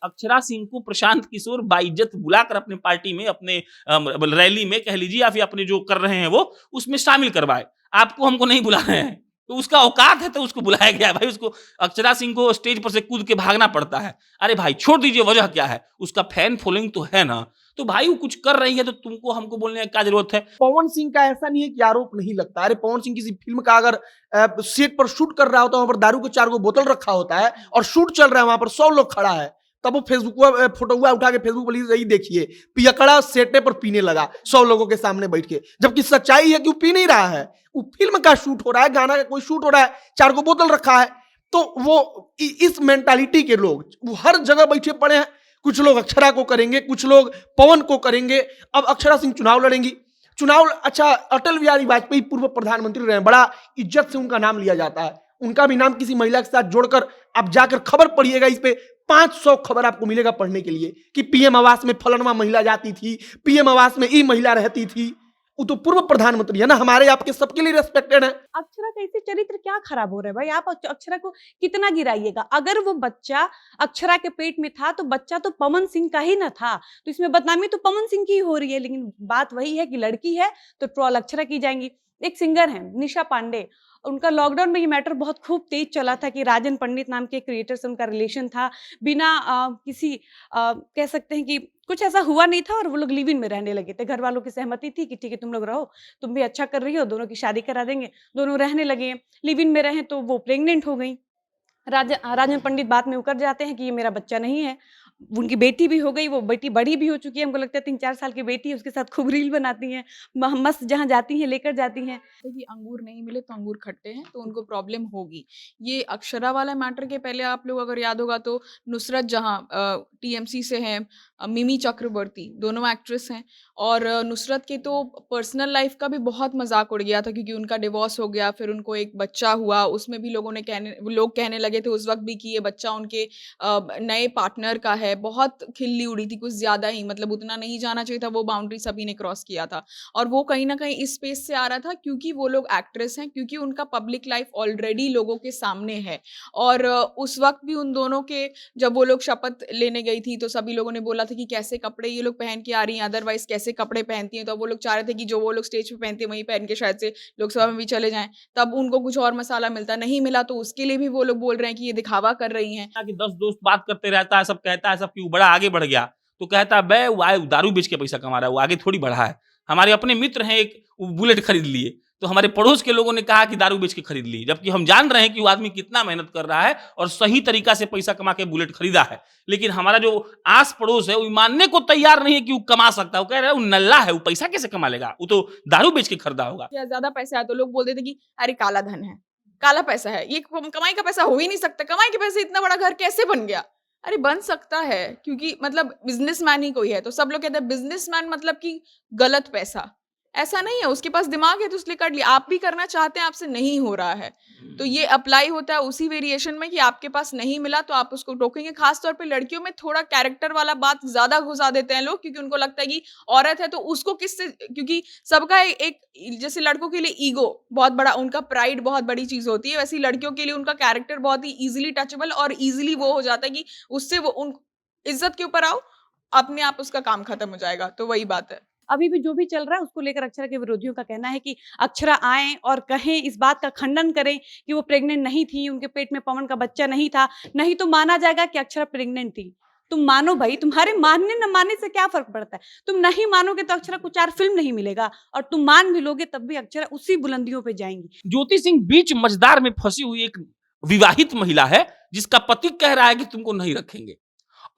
अक्षरा सिंह को प्रशांत किशोर बाइज्जत बुलाकर अपने पार्टी में, अपने रैली में कह लीजिए या फिर अपने जो कर रहे हैं वो उसमें शामिल करवाए। आपको हमको नहीं बुला रहे हैं, तो उसका औकात है तो उसको बुलाया गया है भाई। उसको अक्षरा सिंह को स्टेज पर से कूद के भागना पड़ता है। अरे भाई छोड़ दीजिए, वजह क्या है? उसका फैन फॉलोइंग तो है ना, तो भाई वो कुछ कर रही है तो तुमको हमको बोलने की क्या जरूरत है? पवन सिंह का ऐसा नहीं है कि आरोप नहीं लगता। अरे पवन सिंह किसी फिल्म का अगर सेट पर शूट कर रहा होता है, वहां पर दारू के 4 बोतल रखा होता है और शूट चल रहा है, वहां पर 100 लोग खड़ा है, तब वो फेसबुक फोटो उठा के फेसबुक पर यही देखिए, पियकड़ा सेटे पर पीने लगा 100 लोगों के सामने बैठ के, जबकि सच्चाई है कि वो पी नहीं रहा है, वो फिल्म का शूट हो रहा है, गाना का कोई शूट हो रहा है, 4 बोतल रखा है। तो वो इस मेंटालिटी के लोग वो हर जगह बैठे पड़े हैं। कुछ लोग अक्षरा को करेंगे, कुछ लोग पवन को करेंगे। अब अक्षरा सिंह चुनाव लड़ेंगी, चुनाव, अच्छा, अटल बिहारी वाजपेयी पूर्व प्रधानमंत्री रहे, बड़ा इज्जत से उनका नाम लिया जाता है, उनका भी नाम किसी महिला के साथ जोड़कर आप जाकर खबर पढ़िएगा, इस पे 500 खबर आपको मिलेगा पढ़ने के लिए कि पीएम आवास में फलनवा महिला जाती थी, पीएम आवास में ई महिला रहती थी। वो तो पूर्व प्रधानमंत्री है ना, हमारे आपके सबके लिए रेस्पेक्टेड है। अक्षरा का ऐसे चरित्र क्या खराब हो रहा है भाई? आप अक्षरा को कितना गिराइएगा? अगर वो बच्चा अक्षरा के पेट में था तो बच्चा तो पवन सिंह का ही ना था, तो इसमें बदनामी तो पवन सिंह की हो रही है। लेकिन बात वही है कि लड़की है तो ट्रोल अक्षरा की जाएंगी। एक सिंगर है निशा पांडे, उनका लॉकडाउन में ये मैटर बहुत खूब तेज चला था कि राजन पंडित नाम के क्रिएटर से उनका रिलेशन था, बिना किसी कह सकते हैं कि कुछ ऐसा हुआ नहीं था, और वो लोग लिव इन में रहने लगे थे। घर वालों की सहमति थी कि ठीक है तुम लोग रहो, तुम भी अच्छा कर रही हो, दोनों की शादी करा देंगे। दोनों रहने लगे, लिव इन में रहे तो वो प्रेग्नेंट हो गई। राजन पंडित बाद में उकर जाते हैं कि ये मेरा बच्चा नहीं है। उनकी बेटी भी हो गई, वो बेटी बड़ी भी हो चुकी है, हमको लगता है 3-4 साल की बेटी है, उसके साथ खूब रील बनाती हैं, मस्त जहाँ जाती हैं लेकर जाती हैं। कि अंगूर नहीं मिले तो अंगूर खट्टे हैं, तो उनको प्रॉब्लम होगी। ये अक्षरा वाला मैटर के पहले आप लोग अगर याद होगा तो नुसरत जहाँ टीएमसी से हैं, मिमी चक्रवर्ती, दोनों एक्ट्रेस हैं, और नुसरत के तो पर्सनल लाइफ का भी बहुत मजाक उड़ गया था क्योंकि उनका डिवोर्स हो गया, फिर उनको एक बच्चा हुआ, उसमें भी लोग कहने लगे थे उस वक्त भी कि ये बच्चा उनके नए पार्टनर का है। बहुत खिल्ली उड़ी थी, कुछ ज्यादा ही, मतलब उतना नहीं जाना चाहिए था, वो बाउंड्री सभी ने क्रॉस किया था। और वो कहीं ना कहीं इस स्पेस से आ रहा था क्योंकि वो लोग एक्ट्रेस हैं, क्योंकि उनका पब्लिक लाइफ ऑलरेडी लोगों के सामने है। और उस वक्त भी उन दोनों के, जब वो लोग शपथ लेने गई थी तो सभी लोगों ने बोला था कि कैसे कपड़े ये लोग पहन के आ रही हैं, अदरवाइज कैसे कपड़े पहनती हैं। तो वो लोग चाह रहे थे कि जो वो लोग स्टेज पे पहनते हैं वही पहन के शायद से लोकसभा में भी चले जाएं, तब उनको कुछ और मसाला मिलता, नहीं मिला तो उसके लिए भी वो लोग बोल रहे हैं कि ये दिखावा कर रही हैं। कि 10 दोस्त बात करते रहता है, सब कहता है सब कि वो बड़ा आगे बढ़ गया, तो कहता है बे वो दारू बेच के पैसा कमा रहा है, वो आगे थोड़ी बढ़ा है। हमारे अपने मित्र हैं, एक बुलेट खरीद लिए, तो हमारे पड़ोस के लोगों ने कहा कि दारू बेच के खरीद ली, जबकि हम जान रहे हैं कि वो आदमी कितना मेहनत कर रहा है और सही तरीका से पैसा कमा के बुलेट खरीदा है। लेकिन हमारा जो आस पड़ोस है वो मानने को तैयार नहीं है कि वो कमा सकता है। वो कह रहा है वो नल्ला है, वो पैसा कैसे कमा लेगा, वो तो दारू बेच के खरीदा होगा। ज्यादा पैसा है तो लोग बोलते थे कि अरे काला धन है, काला पैसा है, ये कमाई का पैसा हो ही नहीं सकता, कमाई के पैसे इतना बड़ा घर कैसे बन गया? अरे बन सकता है, क्योंकि मतलब बिजनेसमैन ही कोई है, तो सब लोग कहते हैं बिजनेसमैन मतलब कि गलत पैसा। ऐसा नहीं है, उसके पास दिमाग है तो उसने कर लिया। आप भी करना चाहते हैं, आपसे नहीं हो रहा है, तो ये अप्लाई होता है उसी वेरिएशन में कि आपके पास नहीं मिला तो आप उसको टोकेंगे। खास तौर पे लड़कियों में थोड़ा कैरेक्टर वाला बात ज्यादा घुसा देते हैं लोग, क्योंकि उनको लगता है कि औरत है तो उसको किससे, क्योंकि सबका एक जैसे लड़कों के लिए ईगो बहुत बड़ा, उनका प्राइड बहुत बड़ी चीज होती है, वैसे लड़कियों के लिए उनका कैरेक्टर बहुत ही इजिली टचेबल और इजिली वो हो जाता है कि उससे वो उन इज्जत के ऊपर आओ, अपने आप उसका काम खत्म हो जाएगा। तो वही बात है। अभी भी जो भी चल रहा है उसको लेकर अक्षरा के विरोधियों का कहना है कि अक्षरा आए और कहें, इस बात का खंडन करें कि वो प्रेग्नेंट नहीं थी, उनके पेट में पवन का बच्चा नहीं था, नहीं तो माना जाएगा कि अक्षरा प्रेग्नेंट थी। तुम मानो भाई, तुम्हारे मानने न मानने से क्या फर्क पड़ता है? तुम नहीं मानोगे तो अक्षरा को 4 फिल्म नहीं मिलेगा, और तुम मान भी लोगे तब भी अक्षरा उसी बुलंदियों पे जाएंगी। ज्योति सिंह बीच मझदार में फंसी हुई एक विवाहित महिला है जिसका पति कह रहा है कि तुमको नहीं रखेंगे।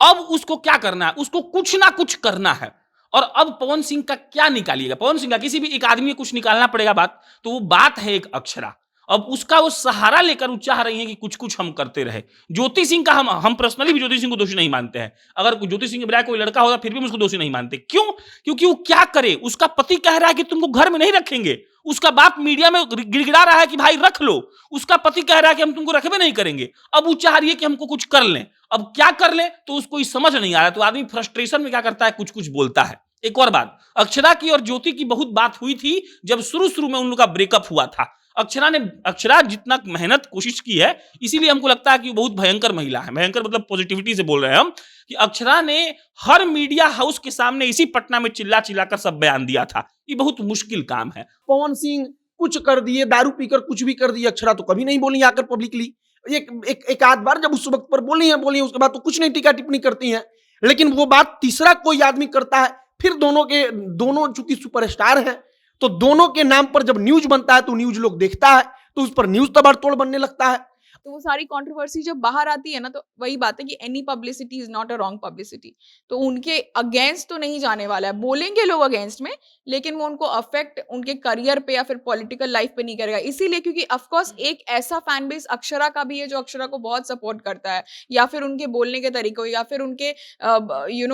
अब उसको क्या करना है? उसको कुछ ना कुछ करना है। और अब पवन सिंह का क्या निकालिएगा? पवन सिंह का किसी भी एक आदमी को कुछ निकालना पड़ेगा बात, तो वो बात है एक अक्षरा। अब उसका वो सहारा लेकर वो चाह रही है कि कुछ कुछ हम करते रहे। ज्योति सिंह का हम पर्सनली भी ज्योति सिंह को दोषी नहीं मानते हैं। अगर ज्योति सिंह के बजाय कोई लड़का होगा फिर भी हम उसको दोषी नहीं मानते। क्यों? क्योंकि वो क्या करे, उसका पति कह रहा है कि तुमको घर में नहीं रखेंगे, उसका बाप मीडिया में गिड़गिड़ा रहा है कि भाई रख लो, उसका पति कह रहा है कि हम तुमको रखबे नहीं करेंगे। अब वो चाह रही है कि हमको कुछ कर लें। अब क्या कर लें तो उसको समझ नहीं आ रहा, तो आदमी फ्रस्ट्रेशन में क्या करता है, कुछ कुछ बोलता है। एक और बात, अक्षरा की और ज्योति की बहुत बात हुई थी जब शुरू में उन लोग का ब्रेकअप हुआ था। अक्षरा जितना मेहनत कोशिश की है, इसीलिए हमको लगता है कि वो बहुत भयंकर महिला है। भयंकर मतलब पॉजिटिविटी से बोल रहे हैं हम कि अक्षरा ने हर मीडिया हाउस के सामने इसी पटना में चिल्ला चिल्लाकर सब बयान दिया था। ये बहुत मुश्किल काम है। पवन सिंह कुछ कर दिए, दारू पीकर कुछ भी कर दिए, अक्षरा तो कभी नहीं बोली आकर पब्लिकली। एक आध बार जब उस वक्त पर बोली हैं, उसके बाद तो कुछ नहीं टीका टिप्पणी करती हैं। लेकिन वो बात तीसरा कोई आदमी करता है, फिर दोनों चूंकि सुपरस्टार हैं, तो दोनों के नाम पर जब न्यूज बनता है तो न्यूज लोग देखता है, तो उस पर न्यूज तबाड़तोड़ बनने लगता है। तो वो सारी कंट्रोवर्सी जब बाहर आती है ना, तो वही बात है कि any publicity is not a wrong publicity. तो उनके अगेंस्ट तो नहीं जाने वाला है, बोलेंगे लोग अगेंस्ट में, लेकिन वो उनको अफेक्ट उनके करियर पे या फिर पॉलिटिकल लाइफ पे नहीं करेगा। इसीलिए क्योंकि ऑफ कोर्स एक ऐसा फैन बेस अक्षरा का भी है जो अक्षरा को बहुत सपोर्ट करता है, या फिर उनके बोलने के तरीके को, या फिर उनके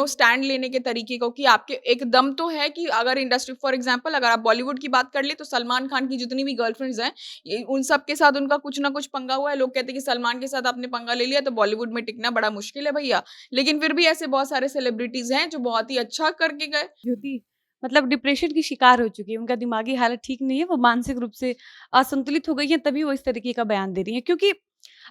स्टैंड लेने के तरीके को, कि आपके एक दम तो है कि अगर इंडस्ट्री, फॉर एग्जाम्पल अगर आप बॉलीवुड की बात कर ले तो सलमान खान की जितनी भी गर्लफ्रेंड्स हैं, उन सब के साथ उनका कुछ ना कुछ पंगा हुआ है। लोग कहते हैं कि सलमान के साथ आपने पंगा ले लिया तो बॉलीवुड में टिकना बड़ा मुश्किल है भैया, लेकिन फिर भी ऐसे बहुत सारे सेलिब्रिटीज हैं जो बहुत ही अच्छा करके गए। ज्योति मतलब डिप्रेशन की शिकार हो चुकी है, उनका दिमागी हालत ठीक नहीं है, वो मानसिक रूप से असंतुलित हो गई है, तभी वो इस तरीके का बयान दे रही है। क्योंकि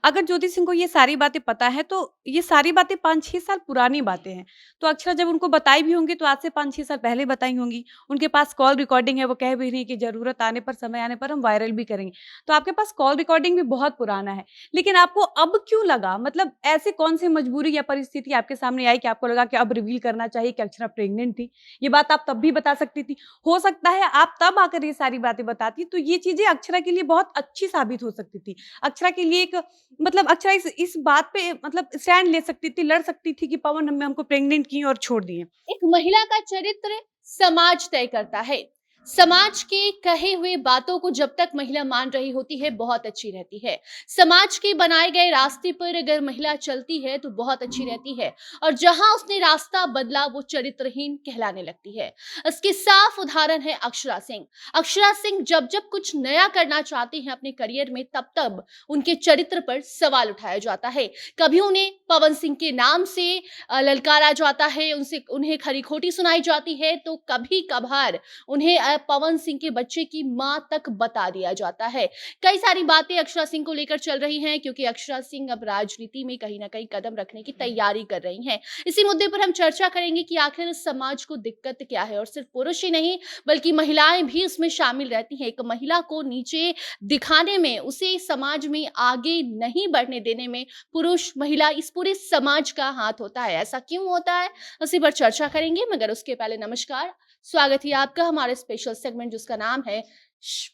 अगर ज्योति सिंह को ये सारी बातें पता है तो ये सारी बातें 5-6 साल पुरानी बातें हैं। तो अक्षरा जब उनको बताई भी होंगी तो आज से 5-6 साल पहले बताई होंगी। उनके पास कॉल रिकॉर्डिंग है, वो कह भी रही है कि जरूरत आने पर, समय आने पर हम वायरल भी करेंगे। तो आपके पास कॉल रिकॉर्डिंग भी बहुत पुराना है, लेकिन आपको अब क्यों लगा, मतलब ऐसे कौन सी मजबूरी या परिस्थिति आपके सामने आई कि आपको लगा कि अब रिवील करना चाहिए कि अक्षरा प्रेग्नेंट थी? ये बात आप तब भी बता सकती थी। हो सकता है आप तब आकर ये सारी बातें बताती तो ये चीजें अक्षरा के लिए बहुत अच्छी साबित हो सकती थी। अक्षरा के लिए एक मतलब अक्षरा इस बात पे मतलब स्टैंड ले सकती थी, लड़ सकती थी कि पवन हमको प्रेग्नेंट किए और छोड़ दिए। एक महिला का चरित्र समाज तय करता है। समाज के कहे हुए बातों को जब तक महिला मान रही होती है बहुत अच्छी रहती है। समाज के बनाए गए रास्ते पर अगर महिला चलती है तो बहुत अच्छी रहती है, और जहां उसने रास्ता बदला वो चरित्रहीन कहलाने लगती है। इसके साफ उदाहरण है अक्षरा सिंह। अक्षरा सिंह जब जब कुछ नया करना चाहती हैं अपने करियर में, तब तब उनके चरित्र पर सवाल उठाया जाता है। कभी उन्हें पवन सिंह के नाम से ललकारा जाता है, उन्हें खरी खोटी सुनाई जाती है, तो कभी कभार उन्हें पवन सिंह के बच्चे की मां तक बता दिया जाता है। कई सारी बातें अक्षरा सिंह को लेकर चल रही हैं, क्योंकि अक्षरा सिंह अब राजनीति में कहीं ना कहीं कदम रखने की तैयारी कर रही हैं। इसी मुद्दे पर हम चर्चा करेंगे कि आखिर इस समाज को दिक्कत क्या है, और सिर्फ पुरुष ही नहीं बल्कि महिलाएं भी इसमें शामिल रहती हैं। एक महिला को नीचे दिखाने में, उसे समाज में आगे नहीं बढ़ने देने में पुरुष, महिला, इस पूरे समाज का हाथ होता है। ऐसा क्यों होता है, उसी पर चर्चा करेंगे। मगर उसके पहले नमस्कार, स्वागत है आपका हमारे स्पेशल सेगमेंट जिसका नाम है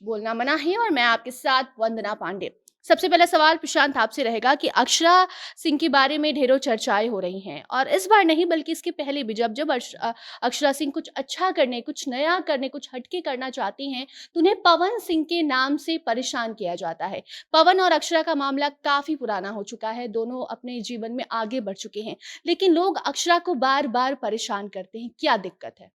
बोलना मना है, और मैं आपके साथ वंदना पांडे। सबसे पहला सवाल प्रशांत आपसे रहेगा कि अक्षरा सिंह के बारे में ढेरों चर्चाएं हो रही हैं, और इस बार नहीं बल्कि इसके पहले भी जब अक्षरा सिंह कुछ अच्छा करने, कुछ नया करने, कुछ हटके करना चाहती हैं तो उन्हें पवन सिंह के नाम से परेशान किया जाता है। पवन और अक्षरा का मामला काफी पुराना हो चुका है, दोनों अपने जीवन में आगे बढ़ चुके हैं, लेकिन लोग अक्षरा को बार बार परेशान करते हैं। क्या दिक्कत है?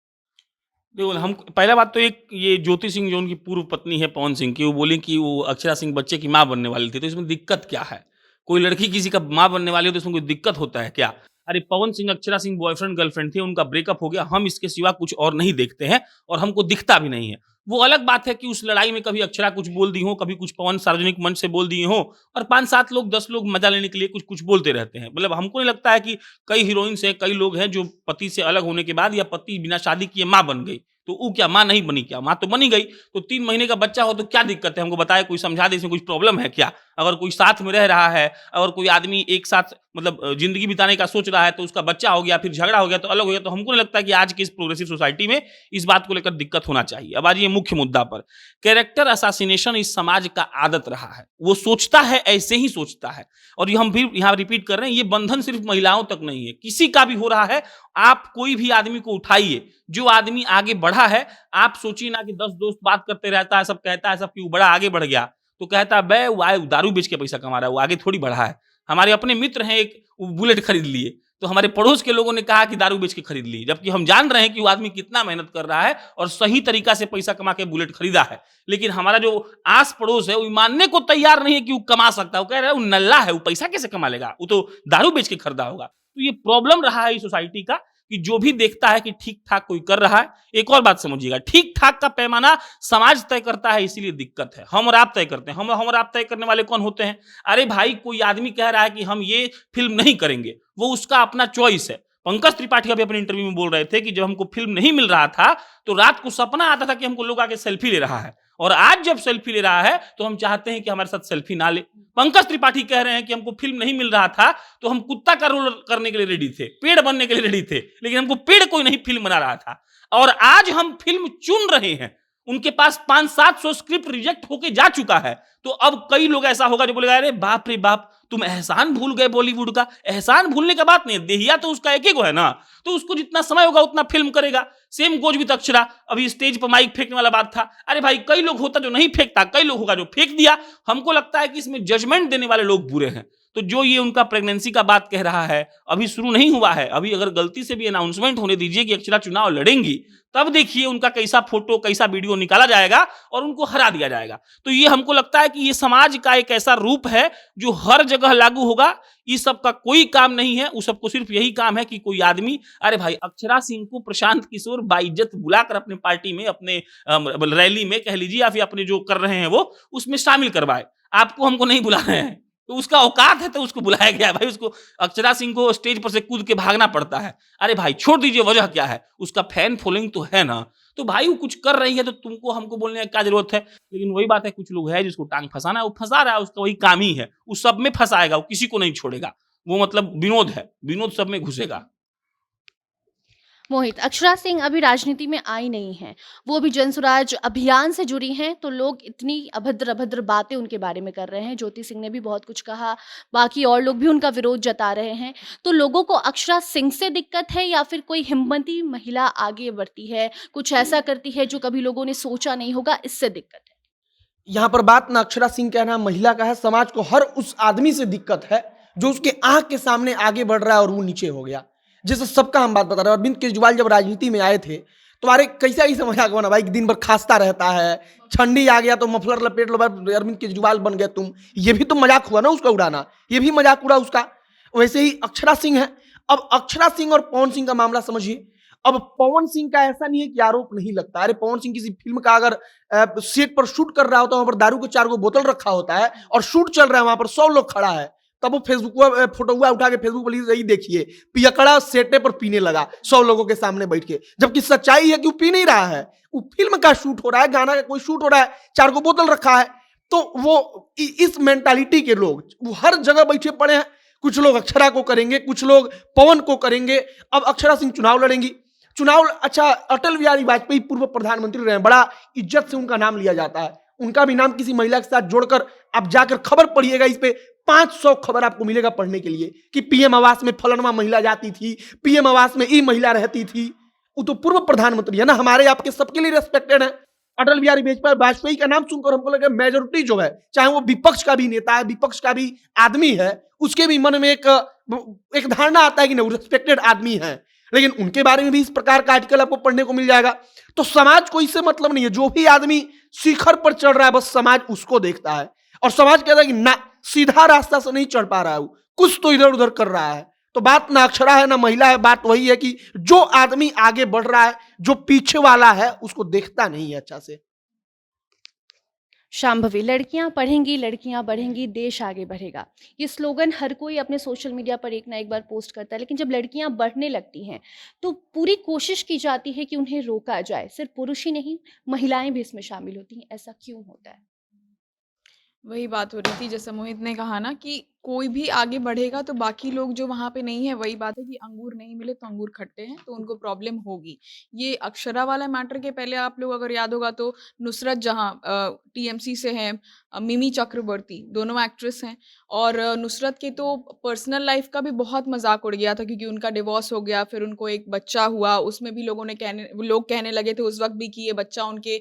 देखो, हम पहला बात तो एक ये ज्योति सिंह जो उनकी पूर्व पत्नी है पवन सिंह की, वो बोली कि वो अक्षरा सिंह बच्चे की माँ बनने वाली थी, तो इसमें दिक्कत क्या है? कोई लड़की किसी का माँ बनने वाली हो तो इसमें कोई दिक्कत होता है क्या? अरे पवन सिंह अक्षरा सिंह बॉयफ्रेंड गर्लफ्रेंड थे, उनका ब्रेकअप हो गया, हम इसके सिवा कुछ और नहीं देखते हैं और हमको दिखता भी नहीं है। वो अलग बात है कि उस लड़ाई में कभी अक्षरा कुछ बोल दी हो, कभी कुछ पवन सार्वजनिक मंच से बोल दिए हो, और 5-7 लोग 10 लोग मजा लेने के लिए कुछ कुछ बोलते रहते हैं। मतलब हमको नहीं लगता है कि कई हीरोइंस हैं, कई लोग हैं जो पति से अलग होने के बाद या पति बिना शादी किए माँ बन गई, तो वो क्या माँ नहीं बनी क्या? माँ तो बनी गई। तो 3 महीने का बच्चा हो तो क्या दिक्कत है? हमको बताए, कोई समझा दे, इसमें कुछ प्रॉब्लम है क्या? अगर कोई साथ में रह रहा है, अगर कोई आदमी एक साथ मतलब जिंदगी बिताने का सोच रहा है, तो उसका बच्चा हो गया, फिर झगड़ा हो गया, तो अलग हो गया, तो हमको नहीं लगता कि आज की इस प्रोग्रेसिव सोसाइटी में इस बात को लेकर दिक्कत होना चाहिए। अब आज ये मुख्य मुद्दा पर, कैरेक्टर असासिनेशन इस समाज का आदत रहा है। वो सोचता है, ऐसे ही सोचता है, और ये हम भी यहाँ रिपीट कर रहे हैं, ये बंधन सिर्फ महिलाओं तक नहीं है, किसी का भी हो रहा है। आप कोई भी आदमी को उठाइए, जो आदमी आगे बढ़ा है, आप सोचिए ना कि 10 दोस्त बात करते रहता है, सब कहता है सब कि वो बड़ा आगे बढ़ गया, तो कहता है बे वो दारू बेच के पैसा कमा रहा है, वो आगे थोड़ी बढ़ा है। हमारे अपने मित्र हैं, एक बुलेट खरीद लिए, तो हमारे पड़ोस के लोगों ने कहा कि दारू बेच के खरीद ली, जबकि हम जान रहे हैं कि वो आदमी कितना मेहनत कर रहा है और सही तरीका से पैसा कमा के बुलेट खरीदा है। लेकिन हमारा जो आस पड़ोस है वो मानने को तैयार नहीं है कि वो कमा सकता है। वो कह रहा है वो नल्ला है, वो पैसा कैसे कमा लेगा, वो तो दारू बेच के खरीदा होगा। तो ये प्रॉब्लम रहा है इस सोसाइटी का, कि जो भी देखता है कि ठीक ठाक कोई कर रहा है, एक और बात समझिएगा, ठीक ठाक का पैमाना समाज तय करता है, इसीलिए दिक्कत है। हम और आप तय करते हैं। हम और आप तय करने वाले कौन होते हैं? अरे भाई, कोई आदमी कह रहा है कि हम ये फिल्म नहीं करेंगे, वो उसका अपना चॉइस है। पंकज त्रिपाठी अभी अपने इंटरव्यू में बोल रहे थे कि जब हमको फिल्म नहीं मिल रहा था तो रात को सपना आता था कि हमको लोग आके सेल्फी ले रहा है, और आज जब सेल्फी ले रहा है तो हम चाहते हैं कि हमारे साथ सेल्फी ना ले। पंकज त्रिपाठी कह रहे हैं कि हमको फिल्म नहीं मिल रहा था तो हम कुत्ता का रोल करने के लिए रेडी थे, पेड़ बनने के लिए रेडी थे, लेकिन हमको पेड़ कोई नहीं फिल्म बना रहा था। और आज हम फिल्म चुन रहे हैं, उनके पास 500-700 स्क्रिप्ट रिजेक्ट होके जा चुका है। तो अब कई लोग ऐसा होगा जो बोलेगा अरे बाप रे बाप, तुम एहसान भूल गए बॉलीवुड का। एहसान भूलने का बात नहीं है, देहिया तो उसका एक ही को है ना, तो उसको जितना समय होगा उतना फिल्म करेगा। Same goes with Akshara. अभी स्टेज पर माइक फेंकने वाला बात था, अरे भाई कई लोग होता जो नहीं फेंकता, कई लोग होगा जो फेंक दिया। हमको लगता है कि इसमें जजमेंट देने वाले लोग बुरे हैं। तो जो ये उनका प्रेगनेंसी का बात कह रहा है, अभी शुरू नहीं हुआ है, अभी अगर गलती से भी अनाउंसमेंट होने दीजिए कि अक्षरा चुनाव लड़ेंगी, तब देखिए उनका कैसा फोटो कैसा वीडियो निकाला जाएगा और उनको हरा दिया जाएगा। तो ये हमको लगता है कि ये समाज का एक ऐसा रूप है जो हर जगह लागू होगा। इस सब का कोई काम नहीं है, उस सबको सिर्फ यही काम है कि कोई आदमी, अरे भाई अक्षरा सिंह को प्रशांत किशोर बाइज्जत बुलाकर अपने पार्टी में, अपने रैली में कह लीजिए या फिर अपने जो कर रहे हैं वो उसमें शामिल करवाए। आपको हमको नहीं बुला रहे हैं, तो उसका औकात है तो उसको बुलाया गया है भाई। उसको अक्षरा सिंह को स्टेज पर से कूद के भागना पड़ता है। अरे भाई छोड़ दीजिए, वजह क्या है? उसका फैन फॉलोइंग तो है ना, तो भाई वो कुछ कर रही है तो तुमको हमको बोलने की क्या जरूरत है? लेकिन वही बात है, कुछ लोग है जिसको टांग फंसाना है, वो फंसा रहा है, उसका वही काम ही है, वो सब में फंसाएगा, वो किसी को नहीं छोड़ेगा। वो मतलब विनोद है, विनोद सब में घुसेगा। मोहित, अक्षरा सिंह अभी राजनीति में आई नहीं है, वो भी जनसुराज अभियान से जुड़ी हैं, तो लोग इतनी अभद्र अभद्र बातें उनके बारे में कर रहे हैं। ज्योति सिंह ने भी बहुत कुछ कहा, बाकी और लोग भी उनका विरोध जता रहे हैं। तो लोगों को अक्षरा सिंह से दिक्कत है या फिर कोई हिम्मती महिला आगे बढ़ती है, कुछ ऐसा करती है जो कभी लोगों ने सोचा नहीं होगा, इससे दिक्कत है? यहाँ पर बात ना अक्षरा सिंह का ना महिला का है, समाज को हर उस आदमी से दिक्कत है जो उसके आंख के सामने आगे बढ़ रहा है और वो नीचे हो गया। जैसे सबका हम बात बता रहे हैं, अरविंद केजरीवाल जब राजनीति में आए थे तो अरे कैसा ही मजाक बना भाई, दिन भर खांसता रहता है, ठंडी आ गया तो मफलर लपेट लो, अरविंद केजरीवाल बन गया तुम। ये भी तो मजाक हुआ ना उसका उड़ाना, ये भी मजाक उड़ा उसका। वैसे ही अक्षरा सिंह है। अब अक्षरा सिंह और पवन सिंह का मामला समझिए। अब पवन सिंह का ऐसा नहीं है कि आरोप नहीं लगता। अरे पवन सिंह किसी फिल्म का अगर सेट पर शूट कर रहा होता है, वहां पर दारू के 4 बोतल रखा होता है और शूट चल रहा है, वहां पर 100 लोग खड़ा है, तब वो फेसबुक फोटो उठा के फेसबुक पर यही देखिए, पियकड़ा सेटे पर पीने लगा 100 लोगों के सामने बैठ के, जबकि सच्चाई है कि वो पी नहीं रहा है, वो फिल्म का शूट हो रहा है, गाना का कोई शूट हो रहा है, 4 बोतल रखा है। तो वो इस मेंटालिटी के लोग वो हर जगह बैठे पड़े हैं। कुछ लोग अक्षरा को करेंगे, कुछ लोग पवन को करेंगे। अब अक्षरा सिंह चुनाव लड़ेंगी। चुनाव, अच्छा, अटल बिहारी वाजपेयी पूर्व प्रधानमंत्री रहे, बड़ा इज्जत से उनका नाम लिया जाता है। उनका भी नाम किसी महिला के साथ जोड़कर आप जाकर खबर पढ़िएगा, इस पे 500 खबर आपको मिलेगा पढ़ने के लिए कि पीएम आवास में फलनवा महिला जाती थी, पीएम आवास में ई महिला रहती थी। वो तो पूर्व प्रधानमंत्री है ना, हमारे आपके सबके लिए रेस्पेक्टेड है। अटल बिहारी वाजपेयी का नाम सुनकर हमको लगा मेजोरिटी जो है, चाहे वो विपक्ष का भी नेता है, विपक्ष का भी आदमी है, उसके भी मन में एक धारणा आता है कि नहीं, रेस्पेक्टेड आदमी है। लेकिन उनके बारे में भी इस प्रकार का आर्टिकल आपको पढ़ने को मिल जाएगा। तो समाज को इससे मतलब नहीं है। जो भी आदमी शिखर पर चढ़ रहा है बस समाज उसको देखता है, और समाज कहता है कि ना, सीधा रास्ता से नहीं चढ़ पा रहा है, कुछ तो इधर उधर कर रहा है। तो बात ना अक्षरा है ना महिला है, बात वही है कि जो आदमी आगे बढ़ रहा है, जो पीछे वाला है उसको देखता नहीं है अच्छा से। शांभवी, लड़कियां पढ़ेंगी, लड़कियां बढ़ेंगी, देश आगे बढ़ेगा, ये स्लोगन हर कोई अपने सोशल मीडिया पर एक ना एक बार पोस्ट करता है। लेकिन जब लड़कियां बढ़ने लगती हैं तो पूरी कोशिश की जाती है कि उन्हें रोका जाए। सिर्फ पुरुष ही नहीं, महिलाएं भी इसमें शामिल होती हैं। ऐसा क्यों होता है? वही बात हो रही थी, जैसे मोहित ने कहा ना कि कोई भी आगे बढ़ेगा तो बाकी लोग जो वहाँ पे नहीं है, वही बात है कि अंगूर नहीं मिले तो अंगूर खट्टे हैं, तो उनको प्रॉब्लम होगी। ये अक्षरा वाला मैटर के पहले आप लोग अगर याद होगा तो नुसरत जहाँ टीएमसी से हैं, मिमी चक्रवर्ती, दोनों एक्ट्रेस हैं, और नुसरत के तो पर्सनल लाइफ का भी बहुत मजाक उड़ गया था क्योंकि उनका डिवोर्स हो गया, फिर उनको एक बच्चा हुआ। उसमें भी लोग कहने लगे थे उस वक्त भी कि ये बच्चा उनके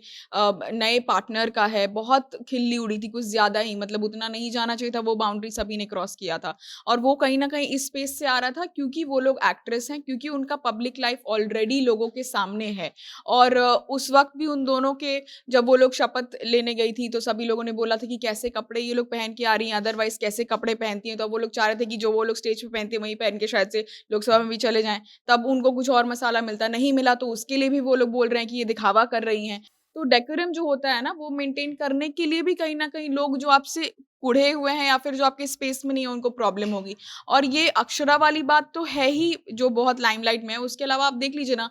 नए पार्टनर का है। बहुत खिल्ली उड़ी थी, कुछ ज्यादा ही, मतलब उतना नहीं जाना चाहिए था, वो बाउंड्री सभी ने क्रॉस किया था। और वो कहीं न कहीं इस स्पेस से आ रहा था क्योंकि वो लोग एक्ट्रेस हैं, क्योंकि उनका पब्लिक लाइफ ऑलरेडी लोगों के सामने है। और उस वक़्त भी उन दोनों के जब वो लोग शपथ लेने गई थी, तो सभी लोगों ने बोला था कि कैसे कपड़े ये लोग पहन के आ रही हैं, अदरवाइज़ कैसे कपड़े पहनती हैं। तो वो लोग चाह रहे थे कि जो वो लोग स्टेज पे पहनती हैं, वही पहन के शायद से लोकसभा में भी चले जाएँ। तब उनको कुछ और मसाला मिलता, नहीं मिला तो उसके लिए भी वो लोग बोल रहे हैं कि ये दिखावा कर रही हैं। तो डेकोरम जो होता है ना, वो मेंटेन करने के लिए भी कहीं न कहीं लोग जो आपसे कुढ़े हुए हैं या फिर जो आपके स्पेस में नहीं है, उनको प्रॉब्लम होगी। और ये अक्षरा वाली बात तो है ही जो बहुत लाइमलाइट में है। उसके अलावा आप देख लीजिए ना,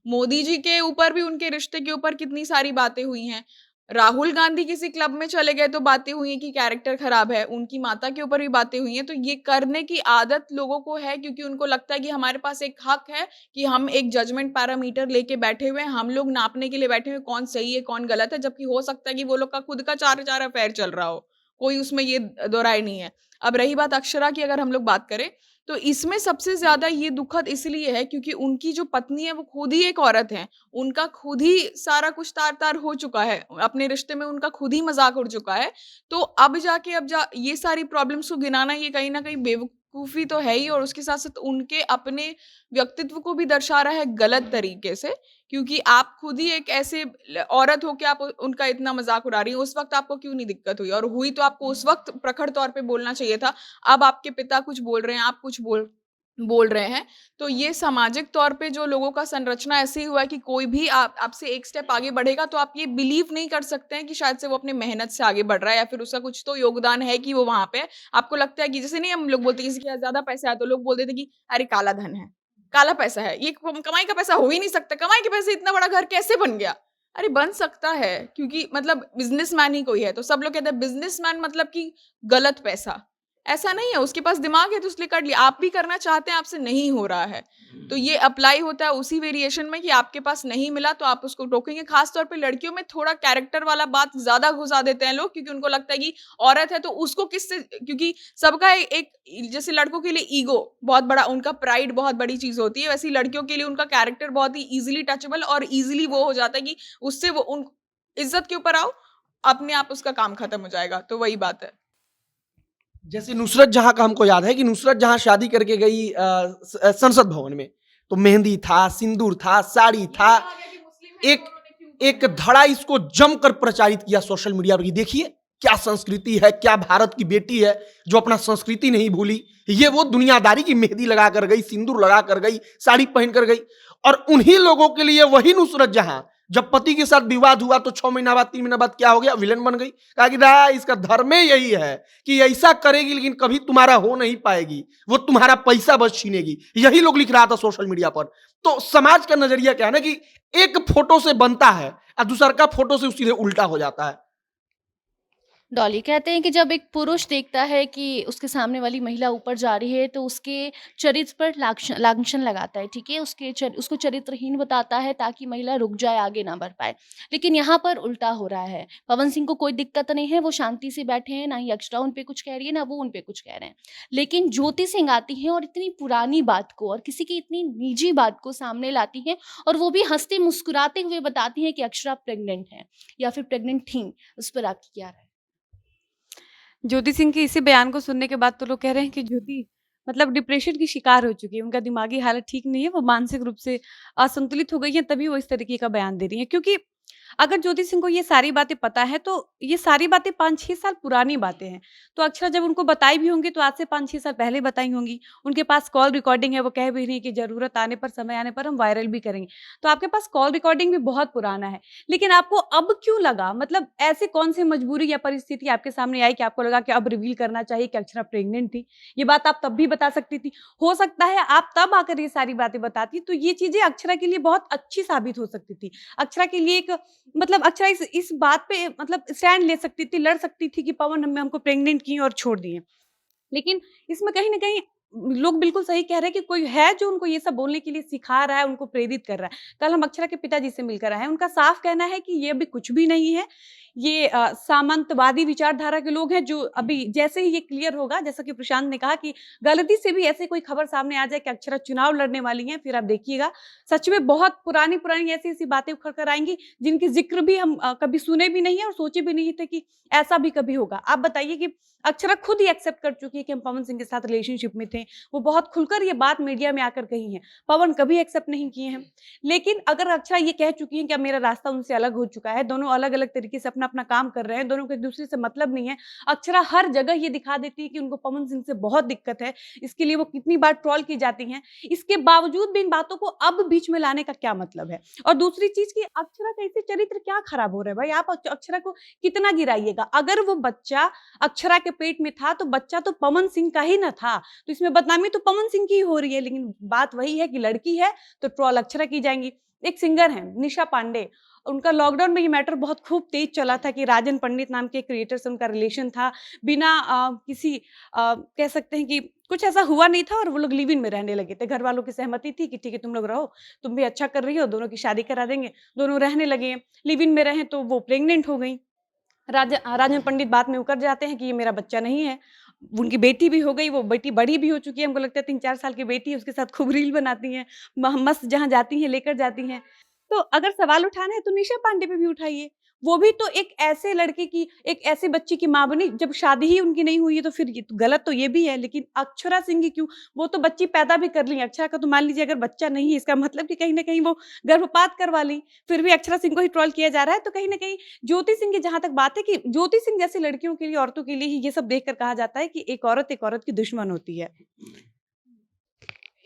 मोदी जी के ऊपर भी, उनके रिश्ते के ऊपर कितनी सारी बातें हुई हैं। राहुल गांधी किसी क्लब में चले गए तो बातें हुई हैं कि कैरेक्टर खराब है। उनकी माता के ऊपर भी बातें हुई हैं। तो ये करने की आदत लोगों को है क्योंकि उनको लगता है कि हमारे पास एक हक है कि हम एक जजमेंट पैरामीटर लेके बैठे हुए हैं, हम लोग नापने के लिए बैठे हुए हैं कौन सही है कौन गलत है। जबकि हो सकता है कि वो लोग का खुद का चार चार अफेयर चल रहा हो, कोई उसमें ये दो राय नहीं है। अब रही बात अक्षरा की, अगर हम लोग बात करें तो इसमें सबसे ज्यादा ये दुखद इसलिए है क्योंकि उनकी जो पत्नी है वो खुद ही एक औरत है। उनका खुद ही सारा कुछ तार-तार हो चुका है। अपने रिश्ते में उनका खुद ही मज़ाक उड़ चुका है। तो अब जाके ये सारी प्रॉब्लम्स को गिनाना, ये कहीं न कहीं बेवकूफ़ी तो है ही, और उसके साथ-साथ उनके अपने व्यक्तित्व को भी दर्शा रहा है गलत तरीके से। क्योंकि आप खुद ही एक ऐसे औरत हो के आप उनका इतना मज़ाक उड़ा रही हैं। उस वक़्त आपको क्यों नहीं दिक्कत हुई? और हुई तो आपको उस वक़्त प्रखर तौर पे बोलना चाहिए था। अब आपके पिता कुछ बोल रहे हैं, आप कुछ बोल रहे हैं। तो ये सामाजिक तौर पे जो लोगों का संरचना ऐसे ही हुआ है कि कोई भी आपसे एक स्टेप आगे बढ़ेगा तो आप ये बिलीव नहीं कर सकते हैं कि शायद से वो अपनी मेहनत से आगे बढ़ रहा है या फिर उसका कुछ तो योगदान है कि वो वहाँ पे है। आपको लगता है कि जैसे नहीं हम लोग बोलते हैं किसी के पास ज़्यादा पैसा है तो लोग बोल देते हैं कि अरे काला धन है, काला पैसा है, ये कमाई का पैसा हो ही नहीं सकता, कमाई के पैसे इतना बड़ा घर कैसे बन गया? अरे बन सकता है क्योंकि मतलब बिज़नेसमैन ही कोई है। तो सब लोग कहते हैं बिज़नेसमैन मतलब कि गलत पैसा। ऐसा नहीं है, उसके पास दिमाग है तो इसलिए कर लिया। आप भी करना चाहते हैं, आपसे नहीं हो रहा है। तो ये अप्लाई होता है उसी वेरिएशन में कि आपके पास नहीं मिला तो आप उसको टोकेंगे। खास तौर पे लड़कियों में थोड़ा कैरेक्टर वाला बात ज़्यादा घुसा देते हैं लोग क्योंकि उनको लगता है कि औरत है तो उसको किससे, क्योंकि सबका एक जैसे लड़कों के लिए ईगो बहुत बड़ा, उनका प्राइड बहुत बड़ी चीज़ होती है, वैसे ही लड़कियों के लिए उनका कैरेक्टर बहुत ही ईज़िली टचेबल और ईज़िली वो हो जाता है कि उससे वो उन इज़्ज़त के ऊपर आओ, अपने आप उसका काम खत्म हो जाएगा। तो वही बात है। जैसे नुसरत जहां का हमको याद है कि नुसरत जहां शादी करके गई संसद भवन में, तो मेहंदी था, सिंदूर था, साड़ी था, एक एक धड़ा इसको जमकर प्रचारित किया सोशल मीडिया पर कि देखिए क्या संस्कृति है, क्या भारत की बेटी है जो अपना संस्कृति नहीं भूली। ये वो दुनियादारी की मेहंदी लगा कर गई, सिंदूर लगा कर गई, साड़ी पहन कर गई। और उन्हीं लोगों के लिए वही नुसरत जहां जब पति के साथ विवाद हुआ तो 6 महीना बाद 3 महीना बाद क्या हो गया, विलन बन गई। कहा कि दा इसका धर्म यही है कि ऐसा करेगी लेकिन कभी तुम्हारा हो नहीं पाएगी, वो तुम्हारा पैसा बस छीनेगी। यही लोग लिख रहा था सोशल मीडिया पर। तो समाज का नजरिया क्या है ना कि एक फोटो से बनता है और दूसर का फोटो से सीधे उल्टा हो जाता है। डॉली कहते हैं कि जब एक पुरुष देखता है कि उसके सामने वाली महिला ऊपर जा रही है तो उसके चरित्र पर लांछन लगाता है, ठीक है, उसको चरित्रहीन बताता है ताकि महिला रुक जाए, आगे ना बढ़ पाए। लेकिन यहाँ पर उल्टा हो रहा है। पवन सिंह को कोई दिक्कत नहीं है, वो शांति से बैठे हैं, ना ही अक्षरा उन पे कुछ कह रही है ना वो उन पे कुछ कह रहे हैं। लेकिन ज्योति सिंह आती हैं और इतनी पुरानी बात को और किसी की इतनी निजी बात को सामने लाती हैं और वो भी हंसते मुस्कुराते हुए बताती हैं कि अक्षरा प्रेग्नेंट है या फिर प्रेग्नेंट थी। उस पर आपकी क्या राय है? ज्योति सिंह के इसी बयान को सुनने के बाद तो लोग कह रहे हैं कि ज्योति मतलब डिप्रेशन की शिकार हो चुकी है, उनका दिमागी हालत ठीक नहीं है, वो मानसिक रूप से असंतुलित हो गई है, तभी वो इस तरीके का बयान दे रही है। क्योंकि अगर ज्योति सिंह को ये सारी बातें पता है तो ये सारी बातें 5-6 साल पुरानी बातें हैं। तो अक्षरा जब उनको बताई भी होंगी तो आज से 5-6 साल पहले बताई होंगी। उनके पास कॉल रिकॉर्डिंग है, वो कह भी रही है कि जरूरत आने पर, समय आने पर हम वायरल भी करेंगे। तो आपके पास कॉल रिकॉर्डिंग भी बहुत पुराना है। लेकिन आपको अब क्यों लगा, मतलब ऐसे कौन सी मजबूरी या परिस्थिति आपके सामने आई कि आपको लगा कि अब रिवील करना चाहिए कि अक्षरा प्रेग्नेंट थी? ये बात आप तब भी बता सकती थी। हो सकता है आप तब आकर ये सारी बातें बताती तो ये चीजें अक्षरा के लिए बहुत अच्छी साबित हो सकती थी। अक्षरा के लिए एक मतलब अक्षरा इस बात पे मतलब स्टैंड ले सकती थी, लड़ सकती थी कि पवन हमको प्रेग्नेंट किए और छोड़ दिए। लेकिन इसमें कहीं ना कहीं लोग बिल्कुल सही कह रहे हैं कि कोई है जो उनको ये सब बोलने के लिए सिखा रहा है, उनको प्रेरित कर रहा है। कल हम अक्षरा के पिताजी से मिलकर आए हैं, उनका साफ कहना है कि ये अभी कुछ भी नहीं है, ये सामंतवादी विचारधारा के लोग हैं, जो अभी जैसे ही ये क्लियर होगा, जैसा कि प्रशांत ने कहा कि गलती से भी ऐसे कोई खबर सामने आ जाए कि अक्षरा चुनाव लड़ने वाली हैं, फिर आप देखिएगा सच में बहुत पुरानी पुरानी ऐसी बातें उखड़ कर आएंगी जिनकी जिक्र भी हम कभी सुने भी नहीं है और सोचे भी नहीं थे कि ऐसा भी कभी होगा। आप बताइए कि अक्षरा खुद ही एक्सेप्ट कर चुकी है कि हम पवन सिंह के साथ रिलेशनशिप में थे, वो बहुत खुलकर ये बात मीडिया में आकर कही है। पवन कभी एक्सेप्ट नहीं किए हैं। लेकिन अगर अक्षरा ये कह चुकी है कि अब मेरा रास्ता उनसे अलग हो चुका है, दोनों अलग अलग तरीके से अपना अपना काम कर रहे हैं, दोनों को एक दूसरे से मतलब नहीं है, अक्षरा हर जगह ये दिखा देती है कि उनको पवन सिंह से बहुत दिक्कत है, इसके लिए वो कितनी बार ट्रोल की जाती हैं, इसके बावजूद भी इन बातों को अब बीच में लाने का क्या मतलब है? और दूसरी चीज की अक्षरा का इससे चरित्र क्या खराब हो रहा है भाई? आप अक्षरा को कितना गिराइएगा? अगर वो बच्चा अक्षरा के पेट में था तो बच्चा तो पवन सिंह का ही ना था, तो इसमें बदनामी तो पवन सिंह की हो रही है। लेकिन बात वही है कि लड़की है तो ट्रोल अक्षरा की जाएंगी। एक सिंगर है निशा पांडे, उनका लॉकडाउन में ये मैटर बहुत खूब तेज चला था कि राजन पंडित नाम के क्रिएटर से उनका रिलेशन था, बिना किसी कह सकते हैं कि कुछ ऐसा हुआ नहीं था और वो लोग लिव इन में रहने लगे थे। घर वालों की सहमति थी कि ठीक है तुम लोग रहो, तुम भी अच्छा कर रही हो, दोनों की शादी करा देंगे। दोनों रहने लगे, लिव इन में रहे तो वो प्रेग्नेंट हो गई। राजन पंडित बाद में उकर जाते हैं कि ये मेरा बच्चा नहीं है। उनकी बेटी भी हो गई, वो बेटी बड़ी भी हो चुकी है, हमको लगता है 3-4 साल की बेटी है, उसके साथ खूब रील बनाती हैं, मस्त जहाँ जाती हैं लेकर जाती हैं। तो अगर सवाल उठाना है तो निशा पांडे पे भी उठाइए। वो भी तो एक ऐसे लड़के की, एक ऐसे बच्ची की माँ बनी, जब शादी ही उनकी नहीं हुई है तो फिर ये तो गलत तो ये भी है। लेकिन अक्षरा सिंह की क्यों? वो तो बच्ची पैदा भी कर ली। अक्षरा का तो मान लीजिए अगर बच्चा नहीं है, इसका मतलब कि कहीं ना कहीं वो गर्भपात करवा ली, फिर भी अक्षरा सिंह को ही ट्रोल किया जा रहा है। तो कहीं ना कहीं ज्योति सिंह की जहां तक बात है कि ज्योति सिंह जैसी लड़कियों के लिए, औरतों के लिए ही ये सब देखकर कहा जाता है कि एक औरत की दुश्मन होती है।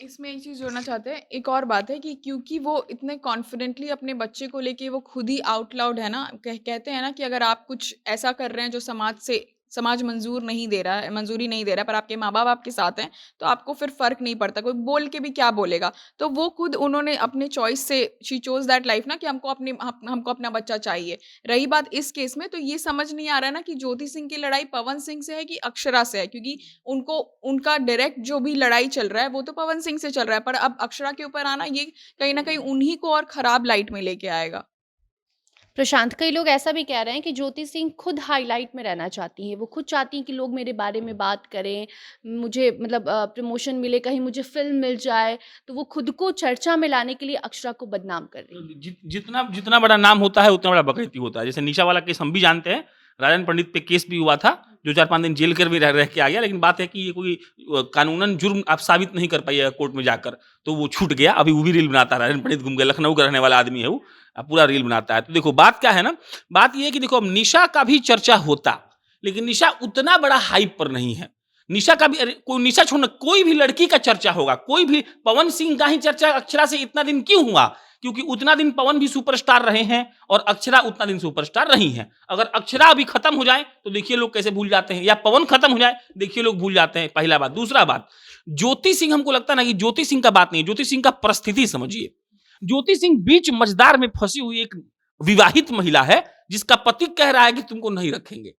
इसमें एक चीज़ जोड़ना चाहते हैं, एक और बात है कि क्योंकि वो इतने कॉन्फिडेंटली अपने बच्चे को लेके वो खुद ही आउट लाउड है ना, कहते हैं ना कि अगर आप कुछ ऐसा कर रहे हैं जो समाज मंजूरी नहीं दे रहा है, पर आपके माँ बाप आपके साथ हैं, तो आपको फिर फर्क नहीं पड़ता, कोई बोल के भी क्या बोलेगा। तो वो खुद उन्होंने अपने चॉइस से शी चोज दैट लाइफ ना कि हमको अपना बच्चा चाहिए। रही बात इस केस में, तो ये समझ नहीं आ रहा है ना कि ज्योति सिंह की लड़ाई पवन सिंह से है कि अक्षरा से है, क्योंकि उनका डायरेक्ट जो भी लड़ाई चल रहा है वो तो पवन सिंह से चल रहा है, पर अब अक्षरा के ऊपर आना ये कहीं ना कहीं उन्हीं को और खराब लाइट में लेके आएगा। प्रशांत, कई लोग ऐसा भी कह रहे हैं कि ज्योति सिंह खुद हाईलाइट में रहना चाहती हैं, वो खुद चाहती हैं कि लोग मेरे बारे में बात करें, मुझे मतलब प्रमोशन मिले, कहीं मुझे फिल्म मिल जाए, तो वो खुद को चर्चा में लाने के लिए अक्षरा को बदनाम कर रही हैं। जितना जितना बड़ा नाम होता है उतना बड़ा बकैती होता है। जैसे निशा वाला केस हम भी जानते हैं, राजन पंडित पे केस भी हुआ था, जो 4-5 दिन जेल कर भी रह के आ गया। लेकिन बात है कि ये कोई कानूनन जुर्म आप साबित नहीं कर पाई है कोर्ट में जाकर, तो वो छूट गया। अभी वो भी रील बनाता है, राजन पंडित घूम गया, लखनऊ का रहने वाला आदमी है वो, पूरा रील बनाता है। तो देखो बात क्या है ना, बात ये है कि देखो अब निशा का भी चर्चा होता, लेकिन निशा उतना बड़ा हाइप पर नहीं है। निशा का भी, कोई निशा छोड़ना, कोई भी लड़की का चर्चा होगा, कोई भी, पवन सिंह का ही चर्चा अक्षरा से इतना दिन क्यों हुआ? क्योंकि उतना दिन पवन भी सुपरस्टार रहे हैं और अक्षरा उतना दिन सुपरस्टार रही हैं। अगर अक्षरा अभी खत्म हो जाए तो देखिए लोग कैसे भूल जाते हैं, या पवन खत्म हो जाए देखिए लोग भूल जाते हैं। पहला बात। दूसरा बात, ज्योति सिंह, हमको लगता है ना कि ज्योति सिंह का बात नहीं है, ज्योति सिंह का परिस्थिति समझिए। ज्योति सिंह बीच मझधार में फंसी हुई एक विवाहित महिला है, जिसका पति कह रहा है कि तुमको नहीं रखेंगे।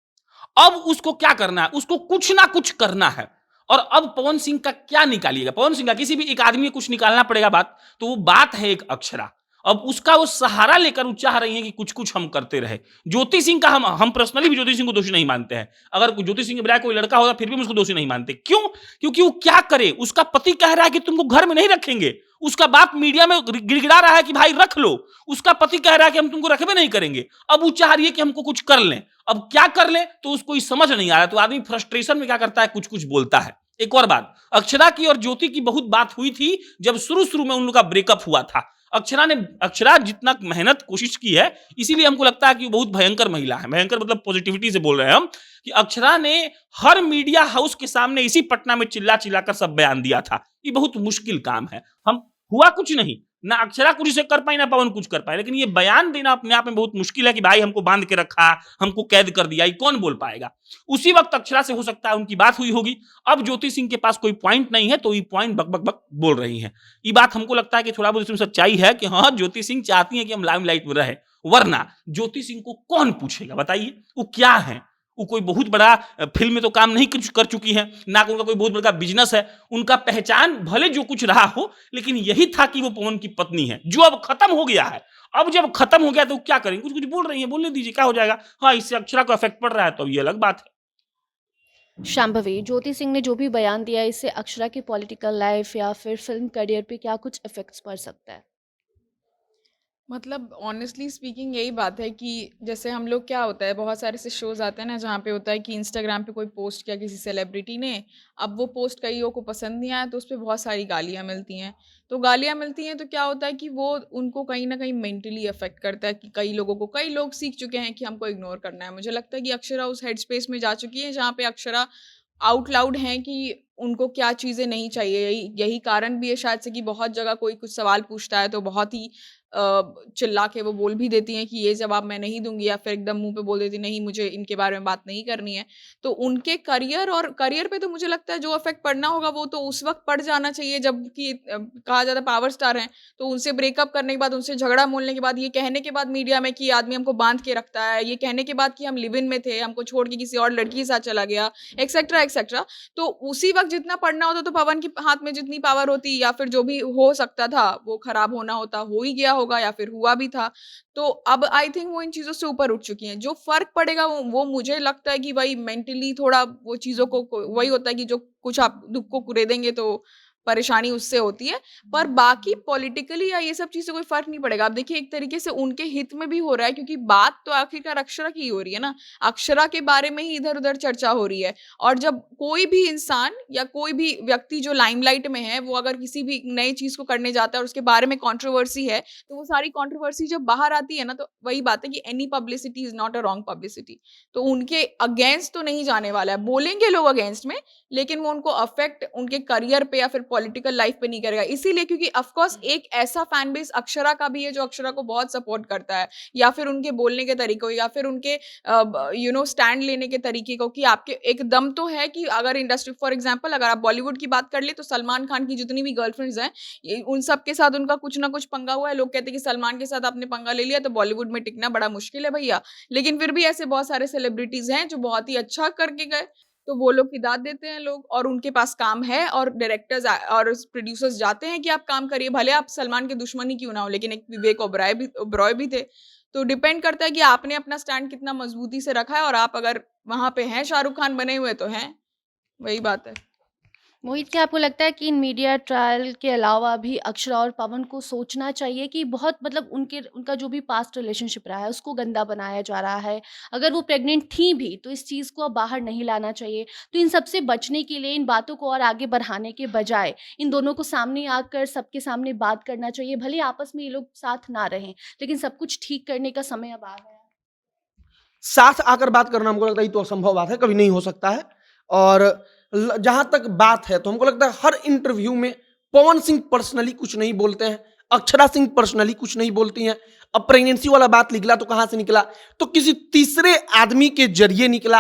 अब उसको क्या करना है? उसको कुछ ना कुछ करना है। और अब पवन सिंह का क्या निकालिएगा? पवन सिंह का, किसी भी एक आदमी को कुछ निकालना पड़ेगा बात, तो वो बात है एक अक्षरा। अब उसका वो सहारा लेकर वो चाह रही हैं कि कुछ कुछ हम करते रहे। ज्योति सिंह का हम पर्सनली भी ज्योति सिंह को दोषी नहीं मानते हैं। अगर ज्योति सिंह के बजाय कोई लड़का होगा फिर भी हम उसको दोषी नहीं मानते। क्यों? क्योंकि वो क्या करे, उसका पति कह रहा है कि तुमको घर में नहीं रखेंगे, उसका बाप मीडिया में गिड़गिड़ा रहा है कि भाई रख लो, उसका पति कह रहा है कि हम तुमको रखबे नहीं करेंगे। अब वो चाह रही है कि हमको कुछ कर लें। अब क्या कर लें तो उसको समझ नहीं आ रहा, तो आदमी फ्रस्ट्रेशन में क्या करता है, कुछ कुछ बोलता है। एक और बात, अक्षरा की और ज्योति की बहुत बात हुई थी जब शुरू में उन लोग का ब्रेकअप हुआ था। अक्षरा जितना मेहनत कोशिश की है, इसीलिए हमको लगता है कि वो बहुत भयंकर महिला है। भयंकर मतलब पॉजिटिविटी से बोल रहे हैं हम, कि अक्षरा ने हर मीडिया हाउस के सामने इसी पटना में चिल्ला चिल्लाकर सब बयान दिया था। ये बहुत मुश्किल काम है। हम हुआ कुछ नहीं, ना अक्षरा कुछ इसे कर पाई ना पवन कुछ कर पाए, लेकिन ये बयान देना अपने आप में बहुत मुश्किल है कि भाई हमको बांध के रखा, हमको कैद कर दिया, ये कौन बोल पाएगा? उसी वक्त अक्षरा से हो सकता है उनकी बात हुई होगी। अब ज्योति सिंह के पास कोई पॉइंट नहीं है तो ये पॉइंट बक बक बक बोल रही हैं। ये बात हमको लगता है कि थोड़ा बहुत इसमें सच्चाई है कि हाँ, ज्योति सिंह चाहती है कि हम लाइमलाइट में रहे, वरना ज्योति सिंह को कौन पूछेगा? बताइए वो क्या है? वो कोई बहुत बड़ा फिल्म में तो काम नहीं कर चुकी हैं, ना उनका कोई बहुत बड़ा बिजनेस है। उनका पहचान भले जो कुछ रहा हो, लेकिन यही था कि वो पवन की पत्नी है, जो अब खत्म हो गया है। अब जब खत्म हो गया तो क्या करेंगे? कुछ कुछ बोल रही है, बोलने दीजिए, क्या हो जाएगा। हाँ, इससे अक्षरा को इफेक्ट पड़ रहा है तो ये अलग बात है। शांभवी, ज्योति सिंह ने जो भी बयान दिया, इससे अक्षरा की पॉलिटिकल लाइफ या फिर फिल्म करियर पे क्या कुछ इफेक्ट्स पड़ सकता है? मतलब ऑनेस्टली स्पीकिंग यही बात है कि जैसे हम लोग क्या होता है, बहुत सारे ऐसे शोज़ आते हैं ना जहाँ पे होता है कि इंस्टाग्राम पे कोई पोस्ट किया किसी सेलिब्रिटी ने, अब वो पोस्ट कईयों को पसंद नहीं आया तो उस पे बहुत सारी गालियाँ मिलती हैं। तो गालियाँ मिलती हैं तो क्या होता है कि वो उनको कहीं ना कहीं मेंटली अफेक्ट करता है कि कई लोग सीख चुके हैं कि हमको इग्नोर करना है। मुझे लगता है कि अक्षरा उस हेड स्पेस में जा चुकी है जहाँ पे अक्षरा आउट लाउड हैं कि उनको क्या चीज़ें नहीं चाहिए। यही यही कारण भी है शायद से कि बहुत जगह कोई कुछ सवाल पूछता है तो बहुत ही चिल्ला के वो बोल भी देती हैं कि ये जवाब मैं नहीं दूँगी, या फिर एकदम मुँह पे बोल देती नहीं, मुझे इनके बारे में बात नहीं करनी है। तो उनके करियर पे तो मुझे लगता है जो इफ़ेक्ट पड़ना होगा वो तो उस वक़्त पड़ जाना चाहिए जबकि कहा जाता है पावर स्टार हैं, तो उनसे ब्रेकअप करने के बाद, उनसे झगड़ा बोलने के बाद, ये कहने के बाद मीडिया में कि आदमी हमको बाँध के रखता है, ये कहने के बाद कि हम लिव इन में थे, हमको छोड़ के किसी और लड़की के साथ चला गया, एक्सेट्रा, एक्सेट्रा। तो उसी वक़्त जितना पढ़ना होता तो पवन के हाथ में जितनी पावर होती या फिर जो भी हो सकता था वो खराब होना होता, हो ही गया होगा या फिर हुआ भी था। तो अब आई थिंक वो इन चीज़ों से ऊपर उठ चुकी हैं। जो फ़र्क पड़ेगा वो मुझे लगता है कि वही मेंटली थोड़ा वो चीज़ों को वही होता है कि जो कुछ आप दुःख को कुरेदेंगे तो परेशानी उससे होती है। पर बाकी पॉलिटिकली या ये सब चीज़ से कोई फ़र्क नहीं पड़ेगा। अब देखिए एक तरीके से उनके हित में भी हो रहा है क्योंकि बात तो आखिरकार अक्षरा की ही हो रही है ना। अक्षरा के बारे में ही इधर-उधर चर्चा हो रही है और जब कोई भी इंसान या कोई भी व्यक्ति जो लाइमलाइट में है, वो अगर किसी भी नई चीज़ को करने जाता है और उसके बारे में कंट्रोवर्सी है, तो वो सारी कंट्रोवर्सी जब बाहर आती है ना, तो वही बात है कि any publicity is not a wrong publicity. तो उनके अगेंस्ट तो नहीं जाने वाला है। बोलेंगे लोग अगेंस्ट में, लेकिन वो उनको अफ़ेक्ट उनके करियर पे या फिर पॉलिटिकल लाइफ पे नहीं करेगा। इसीलिए क्योंकि ऑफ कोर्स एक ऐसा फैन बेस अक्षरा का भी है जो अक्षरा को बहुत सपोर्ट करता है या फिर उनके बोलने के तरीके को या फिर उनके स्टैंड लेने के तरीके को कि आपके एक दम तो है कि अगर इंडस्ट्री फॉर एग्जांपल अगर आप बॉलीवुड की बात कर ले तो सलमान खान की जितनी भी गर्लफ्रेंड्स हैं उन सब के साथ उनका कुछ ना कुछ पंगा हुआ है। लोग कहते हैं कि सलमान के साथ आपने पंगा ले लिया तो बॉलीवुड में टिकना बड़ा मुश्किल है भैया। लेकिन फिर भी ऐसे बहुत सारे सेलिब्रिटीज हैं जो बहुत ही अच्छा करके गए, तो वो लोग की दाद देते हैं लोग और उनके पास काम है और डायरेक्टर्स और प्रोड्यूसर्स जाते हैं कि आप काम करिए, भले आप सलमान के दुश्मन ही क्यों ना हो। लेकिन एक विवेक ओबरॉय भी थे। तो डिपेंड करता है कि आपने अपना स्टैंड कितना मजबूती से रखा है और आप अगर वहां पे हैं शाहरुख खान बने हुए तो हैं, वही बात है। मोहित, क्या आपको लगता है कि इन मीडिया ट्रायल के अलावा भी अक्षरा और पवन को सोचना चाहिए कि बहुत मतलब उनका जो भी पास्ट रिलेशनशिप रहा है उसको गंदा बनाया जा रहा है, अगर वो प्रेग्नेंट थी भी तो इस चीज़ को अब बाहर नहीं लाना चाहिए। तो इन सब से बचने के लिए इन बातों को और आगे बढ़ाने के बजाय इन दोनों को सामने आकर सबके सामने बात करना चाहिए। भले आपस में ये लोग साथ ना रहें, लेकिन सब कुछ ठीक करने का समय अब आ गया है। साथ आकर बात करना हमको लगता है ये तो असंभव बात है, कभी नहीं हो सकता है। और जहां तक बात है तो हमको लगता है हर इंटरव्यू में पवन सिंह पर्सनली कुछ नहीं बोलते हैं, अक्षरा सिंह पर्सनली कुछ नहीं बोलती हैं। अब प्रेगनेंसी वाला बात निकला तो कहां से निकला, तो किसी तीसरे आदमी के जरिए निकला।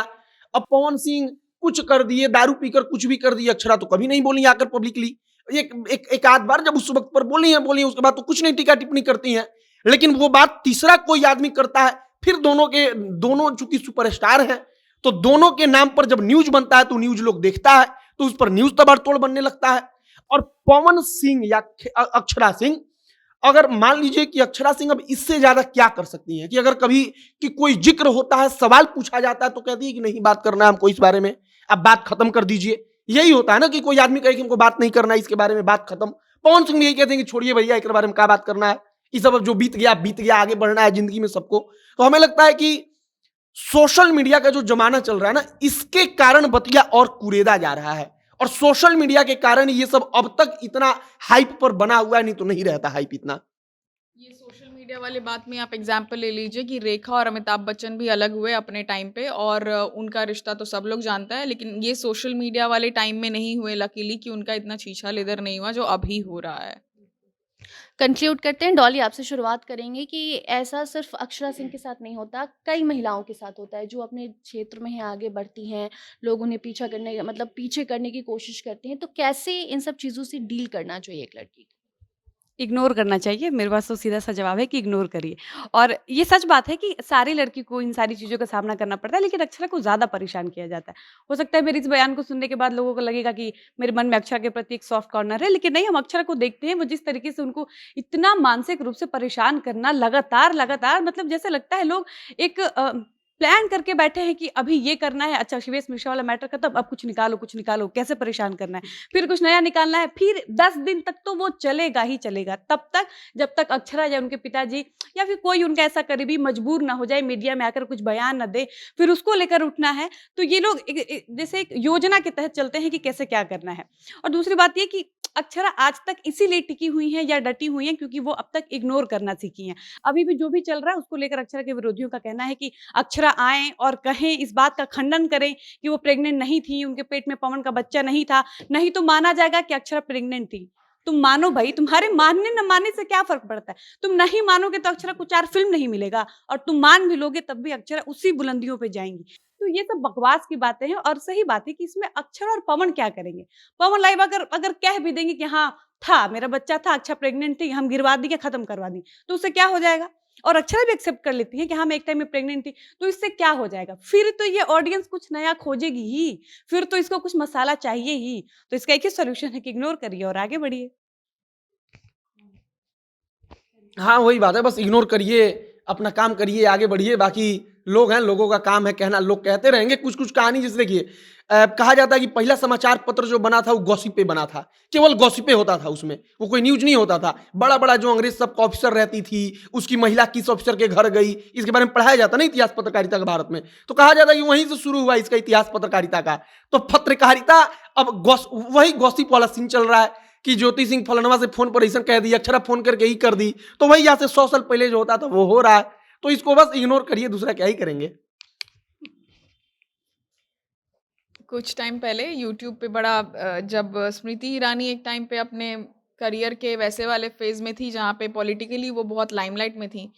अब पवन सिंह कुछ कर दिए, दारू पीकर कुछ भी कर दिए, अक्षरा तो कभी नहीं बोली आकर पब्लिकली। एक आध बार जब उस वक्त पर बोली है, उसके बाद तो कुछ नहीं टीका टिप्पणी करती हैं। लेकिन वो बात तीसरा कोई आदमी करता है, फिर दोनों चूंकि सुपरस्टार हैं तो दोनों के नाम पर जब न्यूज बनता है तो न्यूज लोग देखता है, तो उस पर न्यूज तबाड़तोड़ बनने लगता है। और पवन सिंह या अक्षरा सिंह, अगर मान लीजिए कि अक्षरा सिंह अब इससे ज्यादा क्या कर सकती हैं कि अगर कभी कि कोई जिक्र होता है, सवाल पूछा जाता है तो कहती है कि नहीं बात करना है हमको इस बारे में, अब बात खत्म कर दीजिए। यही होता है ना कि कोई आदमी कहे कि हमको बात नहीं करना है इसके बारे में, बात खत्म। पवन सिंह यही कहते हैं कि छोड़िए भैया इसके बारे में क्या बात करना है, ये सब जो बीत गया, आगे बढ़ना है जिंदगी में सबको। तो हमें लगता है कि सोशल मीडिया का जो जमाना चल रहा है ना, इसके कारण बतिया और कुरेदा जा रहा है और सोशल मीडिया के कारण ये सब अब तक इतना हाइप पर बना हुआ है, नहीं तो नहीं रहता हाइप इतना। ये सोशल मीडिया वाले बात में आप एग्जाम्पल ले लीजिए कि रेखा और अमिताभ बच्चन भी अलग हुए अपने टाइम पे और उनका रिश्ता तो सब लोग जानता है, लेकिन ये सोशल मीडिया वाले टाइम में नहीं हुए लकीली कि उनका इतना छीछा लेदर नहीं हुआ जो अभी हो रहा है। कंक्लूड करते हैं। डॉली, आपसे शुरुआत करेंगे कि ऐसा सिर्फ अक्षरा सिंह के साथ नहीं होता, कई महिलाओं के साथ होता है जो अपने क्षेत्र में हैं, आगे बढ़ती हैं, लोग उन्हें पीछे करने की कोशिश करते हैं। तो कैसे इन सब चीज़ों से डील करना चाहिए एक लड़की को? इग्नोर करना चाहिए। मेरे पास तो सीधा सा जवाब है कि इग्नोर करिए। और ये सच बात है कि सारी लड़की को इन सारी चीज़ों का सामना करना पड़ता है, लेकिन अक्षरा को ज़्यादा परेशान किया जाता है। हो सकता है मेरे इस बयान को सुनने के बाद लोगों को लगेगा कि मेरे मन में अक्षरा के प्रति एक सॉफ्ट कॉर्नर है, लेकिन नहीं, हम अक्षरा को देखते हैं, वो जिस तरीके से उनको इतना मानसिक रूप से परेशान करना लगातार मतलब जैसे लगता है लोग एक प्लान करके बैठे हैं कि अभी ये करना है, अच्छा शिवेश मिश्रा वाला मैटर खत्म, अब कुछ निकालो, कैसे परेशान करना है, फिर कुछ नया निकालना है, फिर 10 दिन तक तो वो चलेगा ही चलेगा। तब तक जब तक अक्षरा या उनके पिताजी या फिर कोई उनका ऐसा करीबी मजबूर ना हो जाए, मीडिया में आकर कुछ बयान ना दे, फिर उसको लेकर उठना है। तो ये लोग जैसे एक योजना के तहत चलते हैं कि कैसे क्या करना है। और दूसरी बात ये कि अक्षरा आज तक इसीलिए टिकी हुई हैं या डटी हुई हैं क्योंकि वो अब तक इग्नोर करना सीखी हैं। अभी भी जो भी चल रहा है उसको लेकर अक्षरा के विरोधियों का कहना है कि अक्षरा आएँ और कहें, इस बात का खंडन करें कि वो प्रेग्नेंट नहीं थी, उनके पेट में पवन का बच्चा नहीं था, नहीं तो माना जाएगा कि अक्षरा प्रेग्नेंट थी। तुम मानो भाई, तुम्हारे मानने न मानने से क्या फ़र्क पड़ता है? तुम नहीं मानोगे तो अक्षरा को 4 फ़िल्म नहीं मिलेगा, और तुम मान भी लोगे तब भी अक्षरा उसी बुलंदियों पे जाएँगी। तो ये सब बकवास की बातें हैं, और सही बात है कि इसमें अक्षरा और पवन क्या करेंगे? पवन लाइव अगर कह भी देंगे कि हाँ, था, मेरा बच्चा था, अक्षरा प्रेग्नेंट थी, हम गिरवा दिए, खत्म करवा दी, तो उससे क्या हो जाएगा? और अक्षरा भी एक्सेप्ट कर लेती है कि हाँ, मैं एक टाइम में प्रेग्नेंट थी, तो इससे क्या हो जाएगा? फिर तो ये ऑडियंस कुछ नया खोजेगी ही, फिर तो इसको कुछ मसाला चाहिए ही। तो इसका एक ही सॉल्यूशन है कि इग्नोर करिए और आगे बढ़िए। हाँ, वही बात है, बस इग्नोर करिए, अपना काम करिए, आगे बढ़िए। बाकी लोग हैं, लोगों का काम है कहना, लोग कहते रहेंगे कुछ-कुछ कहानी। जैसे देखिए, कहा जाता है कि पहला समाचार पत्र जो बना था वो गॉसिप पे बना था, केवल गॉसिप पे होता था उसमें, वो कोई न्यूज़ नहीं होता था। बड़ा-बड़ा जो अंग्रेज सब ऑफिसर रहती थी, उसकी महिला किस ऑफिसर के घर गई, इसके बारे में पढ़ाया जाता ना इतिहास पत्रकारिता का भारत में। तो कहा जाता है कि वहीं से शुरू हुआ इसका इतिहास पत्रकारिता का। तो पत्रकारिता अब वही गॉसिप वाला सीन चल रहा है कि ज्योति सिंह फलनवा से फ़ोन पर ऐसा कह दी, अक्षरा फ़ोन करके ही कर दी, तो वही यहाँ से 100 साल पहले जो होता था वो हो रहा है। तो इसको बस इग्नोर करिए, दूसरा क्या ही करेंगे। कुछ टाइम पहले यूट्यूब पे बड़ा जब स्मृति ईरानी एक टाइम पे अपने करियर के वैसे वाले फेज में थी जहाँ पे पॉलिटिकली वो बहुत लाइमलाइट में थी,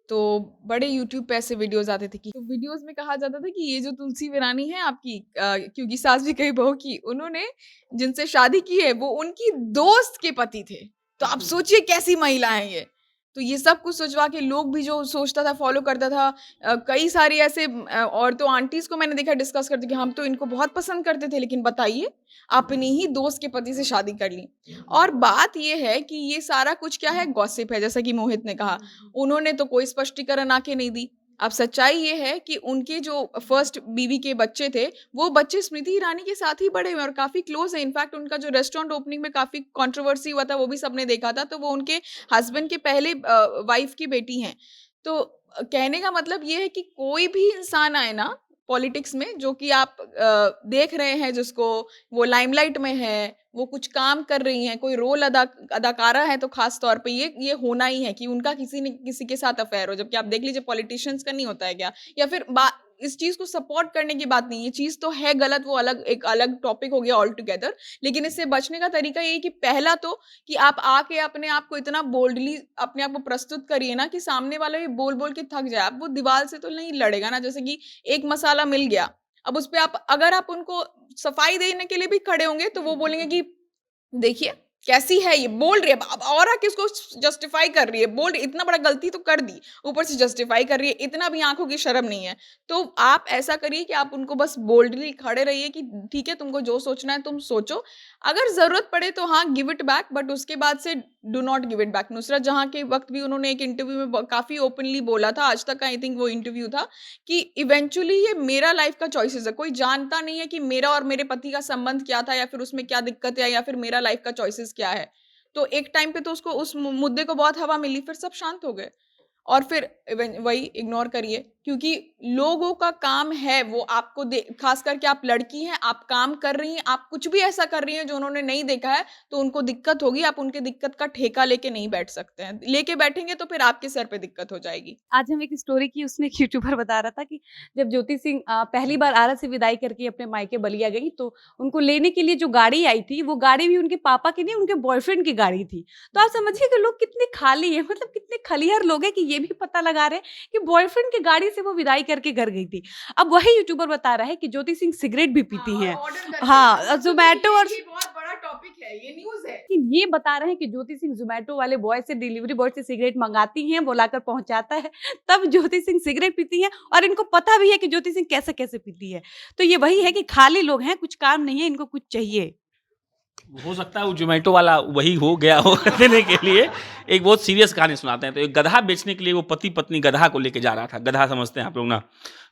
तो बड़े यूट्यूब पे ऐसे वीडियोस आते थे कि तो वीडियोस में कहा जाता था कि ये जो तुलसी वीरानी है आपकी, क्योंकि सास भी कई बहू की, उन्होंने जिनसे शादी की है वो उनकी दोस्त के पति थे। तो आप सोचिए कैसी महिला है ये। तो ये सब कुछ सोचवा के लोग भी जो सोचता था फॉलो करता था। कई सारी ऐसे औरतों आंटीज को मैंने देखा डिस्कस करते कि हम तो इनको बहुत पसंद करते थे, लेकिन बताइए अपनी ही दोस्त के पति से शादी कर ली। और बात ये है कि ये सारा कुछ क्या है, गॉसिप है, जैसा कि मोहित ने कहा। उन्होंने तो कोई स्पष्टीकरण आके नहीं दी। अब सच्चाई ये है कि उनके जो फर्स्ट बीवी के बच्चे थे वो बच्चे स्मृति ईरानी के साथ ही बड़े हुए और काफी क्लोज है। इनफैक्ट उनका जो रेस्टोरेंट ओपनिंग में काफी कंट्रोवर्सी हुआ था वो भी सबने देखा था, तो वो उनके हस्बैंड के पहले वाइफ की बेटी हैं। तो कहने का मतलब ये है कि कोई भी इंसान आए ना पॉलिटिक्स में, जो कि आप देख रहे हैं जिसको वो लाइमलाइट में है, वो कुछ काम कर रही हैं, कोई रोल अदाकारा है, तो खास तौर पे ये होना ही है कि उनका किसी न किसी के साथ अफेयर हो। जबकि आप देख लीजिए पॉलिटिशियंस का नहीं होता है क्या, या फिर इस चीज को सपोर्ट करने की बात नहीं, ये चीज तो है गलत, वो एक अलग टॉपिक हो गया ऑल टुगेदर। लेकिन इससे बचने का तरीका ये कि पहला तो कि आप आके अपने आप को इतना बोल्डली अपने आप को प्रस्तुत करिए ना कि सामने वाला ये बोल बोल के थक जाए। आप वो दीवार से तो नहीं लड़ेगा ना, जैसे कि एक मसाला मिल गया, अब उस पे अगर आप उनको सफाई देने के लिए भी खड़े होंगे तो वो बोलेंगे कि देखिए कैसी है ये, बोल रही है अब और आके इसको जस्टिफाई कर रही है, बोल रही इतना बड़ा गलती तो कर दी, ऊपर से जस्टिफाई कर रही है, इतना भी आंखों की शर्म नहीं है। तो आप ऐसा करिए कि आप उनको बस बोल्डली खड़े रहिए कि ठीक है, तुमको जो सोचना है तुम सोचो, अगर जरूरत पड़े तो हाँ गिव इट बैक, बट उसके बाद से do not give it back. Nusrat जहां के वक्त भी उन्होंने एक इंटरव्यू में काफी ओपनली बोला था, आज तक का आई थिंक वो इंटरव्यू था, कि इवेंचुअली ये मेरा लाइफ का चॉइसेस है, कोई जानता नहीं है कि मेरा और मेरे पति का संबंध क्या था, या फिर उसमें क्या दिक्कत है, या फिर मेरा लाइफ का चॉइसेस क्या है। तो एक टाइम पे तो उसको उस मुद्दे को बहुत हवा मिली, फिर सब शांत हो गए, और फिर वही इग्नोर करिए, क्योंकि लोगों का काम है वो आपको खास करके आप लड़की हैं, आप काम कर रही हैं, आप कुछ भी ऐसा कर रही हैं जो उन्होंने नहीं देखा है, तो उनको दिक्कत होगी। आप उनके दिक्कत का ठेका लेके नहीं बैठ सकते हैं, लेके बैठेंगे तो फिर आपके सर पे दिक्कत हो जाएगी। आज हम एक स्टोरी की, उसमें एक यूट्यूबर बता रहा था कि जब ज्योति सिंह पहली बार आरा से विदाई करके अपने मायके बलिया गई, तो उनको लेने के लिए जो गाड़ी आई थी, वो गाड़ी भी उनके पापा की नहीं, उनके बॉयफ्रेंड की गाड़ी थी। तो आप समझिए कि लोग कितने खाली है, मतलब कितने खलिहर लोग हैं कि ये भी पता लगा रहे हैं कि बॉयफ्रेंड की गाड़ी से वो विदाई करके घर गई थी। अब वही यूट्यूबर बता रहा है कि ज्योति सिंह सिगरेट भी पीती हैं। हाँ, ज़ोमैटो और बहुत बड़ा टॉपिक है, ये न्यूज़ है। लेकिन ये बता रहे हैं कि ज्योति सिंह ज़ोमैटो वाले बॉय से, डिलीवरी बॉय से सिगरेट मंगाती हैं, वो लाकर पहुंचाता है, तब ज्योति सिंह सिगरेट पीती हैं और इनको पता भी है कि ज्योति सिंह कैसे-कैसे पीती है। तो ये वही है कि खाली लोग हैं, कुछ काम नहीं है, इनको कुछ चाहिए। हो सकता है वो जोमेटो वाला वही हो गया हो देने के लिए। एक बहुत सीरियस कहानी सुनाते हैं। तो एक गधा बेचने के लिए वो पति पत्नी गधा को लेके जा रहा था। गधा समझते हैं आप लोग ना।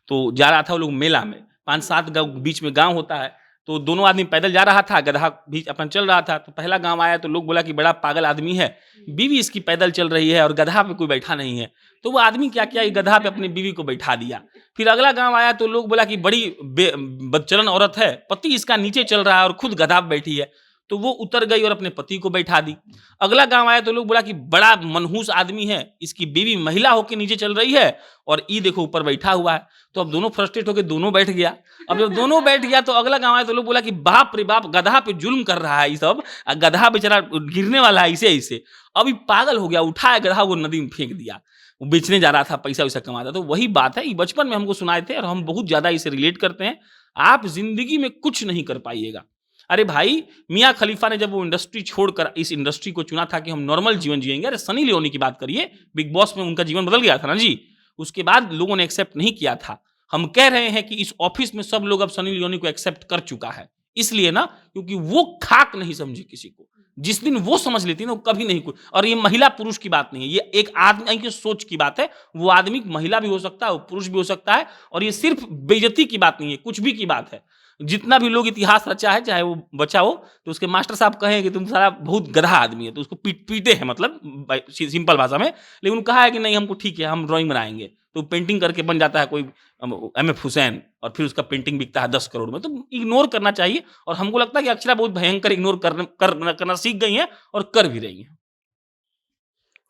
तो जा रहा था वो लोग मेला में, 5-7 गाँव बीच में गाँव होता है। तो दोनों आदमी पैदल जा रहा था, गधा भी अपन चल रहा था। तो पहला गाँव आया तो लोग बोला कि बड़ा पागल आदमी है, बीवी इसकी पैदल चल रही है और गधा पे कोई बैठा नहीं है। तो वो आदमी क्या किया, ये गधा पे अपनी बीवी को बैठा दिया। फिर अगला गाँव आया तो लोग बोला कि बड़ी बदचलन औरत है, पति इसका नीचे चल रहा है और खुद गधा पे बैठी है। तो वो उतर गई और अपने पति को बैठा दी। अगला गाँव आया तो लोग बोला कि बड़ा मनहूस आदमी है, इसकी बीवी महिला होकर नीचे चल रही है और ये देखो ऊपर बैठा हुआ है। तो अब दोनों फ्रस्ट्रेट होकर दोनों बैठ गया। अब जब दोनों बैठ गया तो अगला गाँव आया तो लोग बोला कि बाप रे बाप, गधा पे जुल्म कर रहा है ये सब, गधा बेचारा गिरने वाला है ऐसे। अब ये पागल हो गया, उठाया गधा वो नदी में फेंक दिया। वो बेचने जा रहा था, पैसा वैसा कमाता। तो वही बात है, ये बचपन में हमको सुनाए थे और हम बहुत ज्यादा इसे रिलेट करते हैं। आप जिंदगी में कुछ नहीं कर पाइएगा। अरे भाई, मियाँ खलीफा ने जब वो इंडस्ट्री छोड़कर इस इंडस्ट्री को चुना था कि हम नॉर्मल जीवन जिएंगे, अरे सनी लियोनी की बात करिए, बिग बॉस में उनका जीवन बदल गया था ना जी। उसके बाद लोगों ने एक्सेप्ट नहीं किया था। हम कह रहे हैं कि इस ऑफिस में सब लोग अब सनी लियोनी को एक्सेप्ट कर चुका है, इसलिए ना क्योंकि वो खाक नहीं समझे किसी को। जिस दिन वो समझ लेती ना, वो कभी नहीं कुछ। और ये महिला पुरुष की बात नहीं है, ये एक आदमी की सोच की बात है। वो आदमी महिला भी हो सकता है, वो पुरुष भी हो सकता है। और ये सिर्फ बेइज्जती की बात नहीं है, कुछ भी की बात है। जितना भी लोग इतिहास रचा है, चाहे वो बच्चा हो, तो उसके मास्टर साहब कहे कि तुम सारा बहुत गधा आदमी है, तो उसको पीटे हैं, मतलब सिंपल भाषा में। लेकिन कहा है कि नहीं, हमको ठीक है, हम ड्राइंग बनाएंगे। तो पेंटिंग करके बन जाता है कोई एम.एफ. हुसैन, और फिर उसका पेंटिंग बिकता है 10 करोड़ में। तो इग्नोर करना चाहिए। और हमको लगता है कि अक्षरा बहुत भयंकर इग्नोर करना सीख गई हैं और कर भी रही हैं।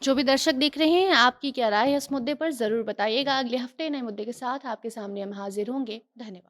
जो भी दर्शक देख रहे हैं, आपकी क्या राय है इस मुद्दे पर ज़रूर बताइएगा। अगले हफ्ते नए मुद्दे के साथ आपके सामने हम हाजिर होंगे। धन्यवाद।